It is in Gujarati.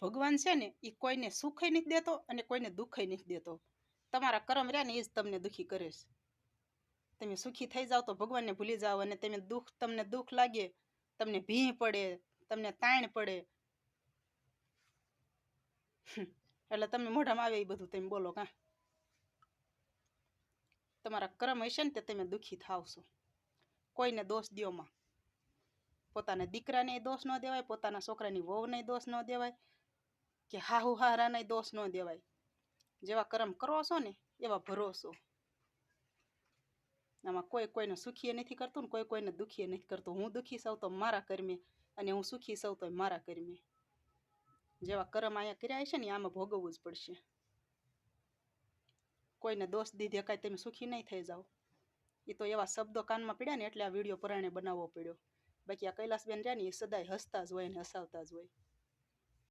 ભગવાન છે ને એ કોઈને સુખય નથી દેતો અને કોઈને દુઃખય નથી દેતો. તમારા કર્મ રહ્યા ને એ જ તમને દુઃખી કરે છે. તમે સુખી થઈ જાઓ તો ભગવાનને ભૂલી જાઓ, અને તમને દુઃખ લાગે, તમને ભીં પડે, તમને તાણ પડે, એટલે તમે મોઢામાં આવે એ બધું તમે બોલો કાં. તમારા કર્મ હશે ને તે તમે દુઃખી થાવશો. કોઈને દોષ દ્યોમાં. પોતાના દીકરાને દોષ ન દેવાય, પોતાના છોકરાની વહુને દોષ ન દેવાય, કે હાહુ હારાને દોષ ન દેવાય. જેવા કર્મ કરો છો ને એવા ભરોસો. આમાં કોઈ કોઈને સુખી નથી કરતું ને કોઈ કોઈને દુઃખી નથી કરતું. હું દુઃખી સૌ તો મારા કર્મે, અને હું સુખી સૌ તો મારા કર્મે. જેવા કર્મ અહીંયા કર્યા છે ને આમાં ભોગવવું જ પડશે. કોઈને દોષ દીધે કાંઈ તમે સુખી નહીં થઈ જાઓ. એ તો એવા શબ્દો કાનમાં પડ્યા ને એટલે આ વિડીયો પરાણે બનાવવો પડ્યો. બાકી આ કૈલાસબેન રહ્યા ને એ સદાય હસતા જ હોય ને હસાવતા જ હોય.